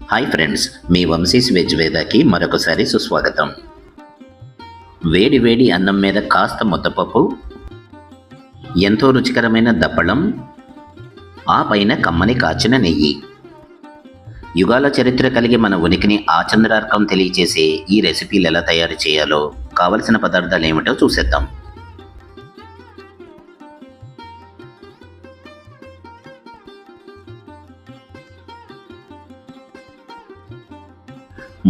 Hi friends, మీ Vamshi's veg వేదాకి మరొకసారి సుస్వాగతం. వేడి వేడి అన్నం మీద కాస్త ముద్దపప్పు, ఎంతో రుచికరమైన దప్పడం, ఆ పైన కమ్మని కాచిన నెయ్యి. యుగాల చరిత్ర కలిగి మన ఉనికిని ఆచంద్రార్కం తెలియచేసే ఈ రెసిపీలు ఎలా తయారు చేయాలో, కావలసిన పదార్థాలు ఏమిటో చూసేద్దాం.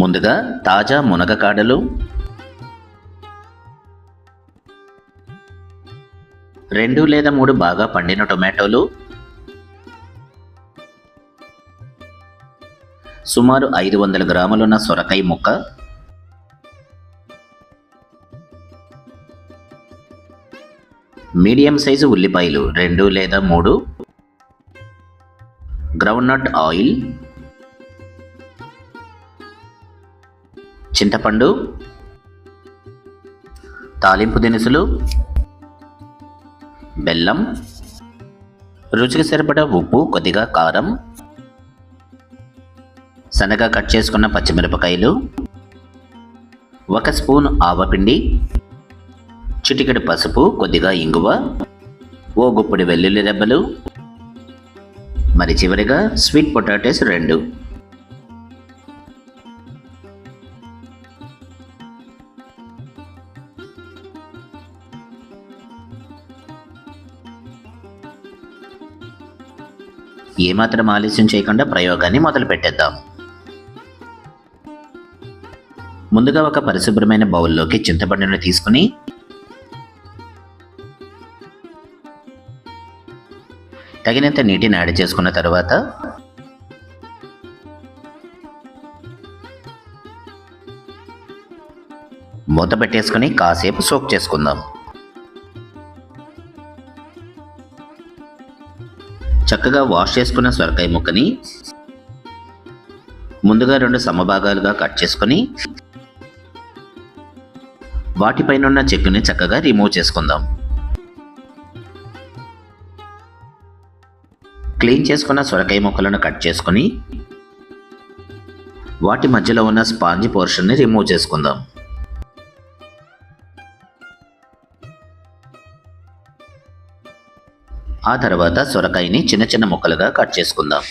ముందుగా తాజా మునగకాడలు, 2 లేదా 3 బాగా పండిన టొమాటోలు, సుమారు 500 గ్రాములున్న సొరకాయ ముక్క, మీడియం సైజు ఉల్లిపాయలు 2 లేదా 3, గ్రౌండ్నట్ ఆయిల్, చింతపండు, తాలింపు దినుసులు, బెల్లం, రుచికి సరిపడా ఉప్పు, కొద్దిగా కారం, సన్నగా కట్ చేసుకున్న పచ్చిమిరపకాయలు, 1 స్పూన్ ఆవపిండి, చిటికెడు పసుపు, కొద్దిగా ఇంగువ, ఓ గుప్పిడి వెల్లుల్లి రెబ్బలు, మరి చివరిగా స్వీట్ పొటాటోస్ 2. ఏమాత్రం ఆలస్యం చేయకుండా ప్రయోగాన్ని మొదలు పెట్టేద్దాం. ముందుగా ఒక పరిశుభ్రమైన బౌల్లోకి చింతపండును తీసుకుని తగినంత నీటిని యాడ్ చేసుకున్న తర్వాత మూత పెట్టేసుకుని కాసేపు సోక్ చేసుకుందాం. చక్కగా వాష్ చేసుకున్న సొరకాయ ముక్కని ముందుగా 2 సమభాగాలుగా కట్ చేసుకొని వాటిపైన ఉన్న చెక్కుని చక్కగా రిమూవ్ చేసుకుందాం. క్లీన్ చేసుకున్న సొరకాయ ముక్కలను కట్ చేసుకొని వాటి మధ్యలో ఉన్న స్పాంజి పోర్షన్ని రిమూవ్ చేసుకుందాం. ఆ తర్వాత సొరకాయని చిన్న చిన్న ముక్కలుగా కట్ చేసుకుందాం.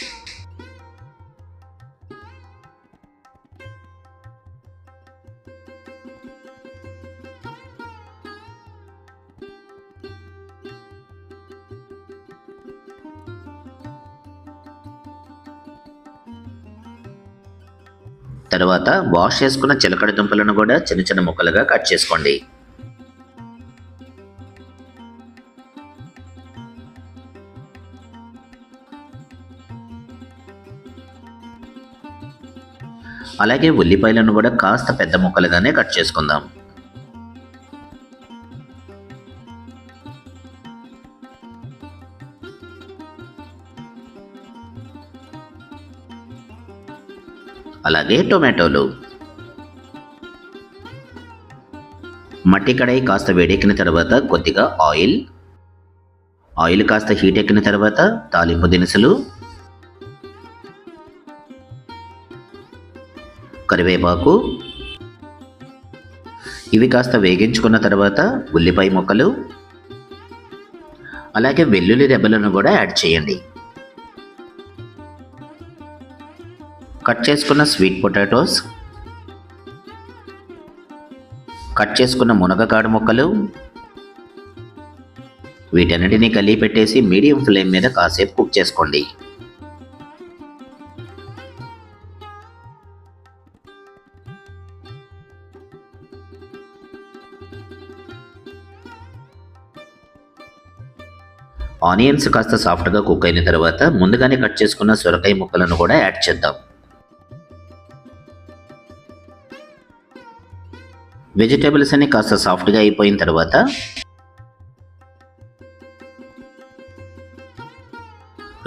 తర్వాత వాష్ చేసుకున్న చిలకడ దుంపలను కూడా చిన్న చిన్న ముక్కలుగా కట్ చేసుకోండి. అలాగే ఉల్లిపాయలను కూడా కాస్త పెద్ద ముక్కలుగానే కట్ చేసుకుందాం. అలాగే టొమాటోలు. మట్టి కడాయి కాస్త వేడెక్కిన తర్వాత కొద్దిగా ఆయిల్ కాస్త హీట్ ఎక్కిన తర్వాత తాలింపు దినుసులు, కరివేపాకు, ఇవి కాస్త వేగించుకున్న తర్వాత ఉల్లిపాయ ముక్కలు, అలాగే వెల్లుల్లి రెబ్బలను కూడా యాడ్ చేయండి. కట్ చేసుకున్న స్వీట్ పొటాటోస్, కట్ చేసుకున్న మునగకాడ ముక్కలు, వీటన్నిటిని కలిపి పెట్టేసి మీడియం ఫ్లేమ్ మీద కాసేపు కుక్ చేసుకోండి. ఆనియన్స్ కాస్త సాఫ్ట్గా కుక్ అయిన తర్వాత ముందుగానే కట్ చేసుకున్న సొరకాయ ముక్కలను కూడా యాడ్ చేద్దాం. వెజిటేబుల్స్ అన్ని కాస్త సాఫ్ట్గా అయిపోయిన తర్వాత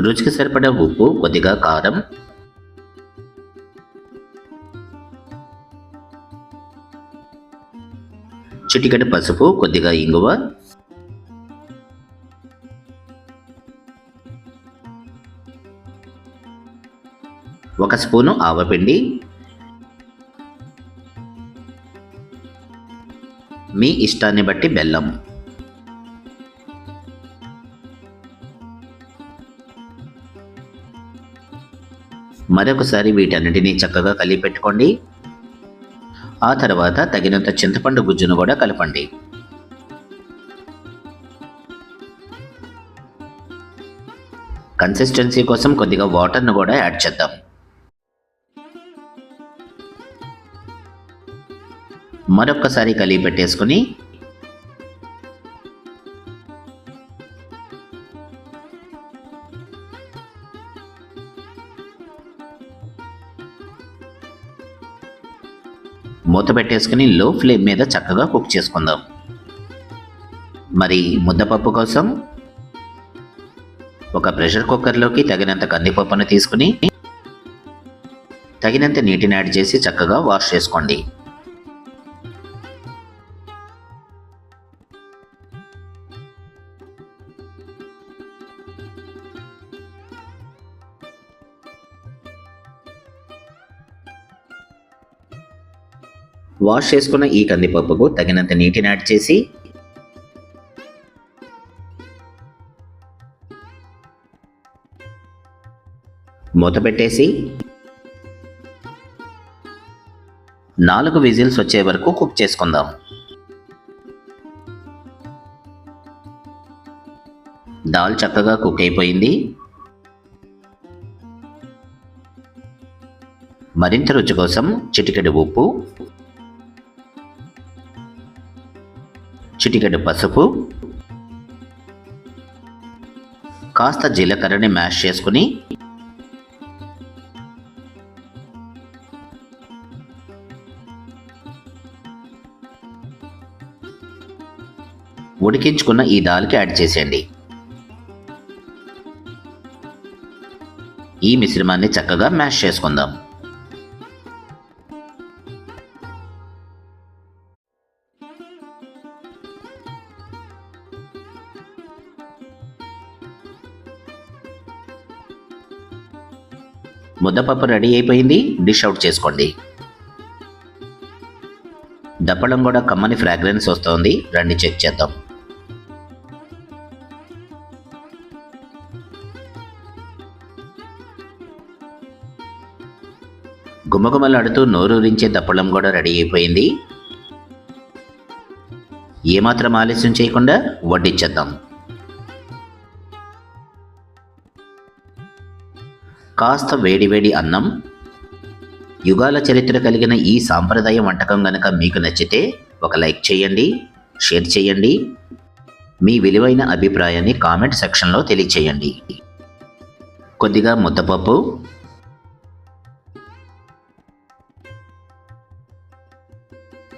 రుచికి సరిపడా ఉప్పు, కొద్దిగా కారం, చిటికెడు పసుపు, కొద్దిగా ఇంగువ, 1 1 స్పూను ఆవపిండి, మీ ఇష్టాన్ని బట్టి బెల్లం, మరొకసారి వీటన్నిటినీ చక్కగా కలిపి పెట్టుకోండి. ఆ తర్వాత తగినంత చింతపండు గుజ్జును కూడా కలపండి. కన్సిస్టెన్సీ కోసం కొద్దిగా వాటర్ను కూడా యాడ్ చేద్దాం. మరొక్కసారి కలిపి పెట్టేసుకుని మూత పెట్టేసుకుని లో ఫ్లేమ్ మీద చక్కగా కుక్ చేసుకుందాం. మరి ముద్దపప్పు కోసం ఒక ప్రెషర్ కుక్కర్లోకి తగినంత కందిపప్పును తీసుకుని తగినంత నీటిని యాడ్ చేసి చక్కగా వాష్ చేసుకోండి. వాష్ చేసుకున్న ఈ కందిపప్పుకు తగినంత నీటిని యాడ్ చేసి మూత పెట్టేసి 4 విజిల్స్ వచ్చే వరకు కుక్ చేసుకుందాం. దాల్ చక్కగా కుక్ అయిపోయింది. మరింత రుచి కోసం చిటికెడు ఉప్పు, చిటికెడు పసుపు, కాస్త జీలకర్రని మ్యాష్ చేసుకుని ఉడికించుకున్న ఈ దాల్కి యాడ్ చేసేయండి. ఈ మిశ్రమాన్ని చక్కగా మ్యాష్ చేసుకుందాం. ముద్దపప్పు రెడీ అయిపోయింది. డిష్ అవుట్ చేసుకోండి. దప్పడం కూడా కమ్మని ఫ్రాగ్రెన్స్ వస్తోంది. రండి చెక్ చేద్దాం. గుమగుమలాడుతూ నోరూరించే దప్పడం కూడా రెడీ అయిపోయింది. ఏమాత్రం ఆలస్యం చేయకుండా వడ్డించేద్దాం. కాస్త వేడివేడి అన్నం, యుగాల చరిత్ర కలిగిన ఈ సాంప్రదాయ వంటకం గనక మీకు నచ్చితే ఒక లైక్ చేయండి, షేర్ చేయండి. మీ విలువైన అభిప్రాయాన్ని కామెంట్ సెక్షన్లో తెలియచేయండి. కొద్దిగా ముద్దపప్పు,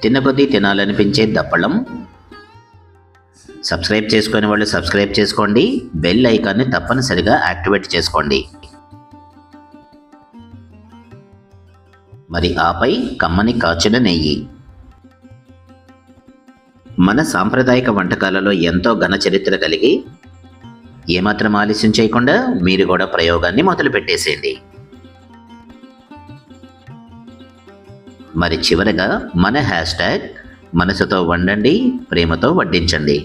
తినకొద్దీ తినాలనిపించే దప్పడం. సబ్స్క్రైబ్ చేసుకునే వాళ్ళు సబ్స్క్రైబ్ చేసుకోండి. బెల్ ఐకాన్ని తప్పనిసరిగా యాక్టివేట్ చేసుకోండి. మరి ఆపై కమ్మని కాచిన నెయ్యి. మన సాంప్రదాయక వంటకాలలో ఎంతో ఘన చరిత్ర కలిగి ఏమాత్రం ఆలస్యం చేయకుండా మీరు కూడా ప్రయోగాన్ని మొదలు పెట్టేసేయండి. మరి చివరగా మన హ్యాష్ట్యాగ్ మనసుతో వండండి, ప్రేమతో వడ్డించండి.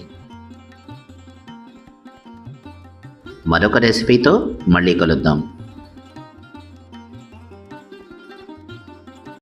మరొక రెసిపీతో మళ్ళీ కలుద్దాం.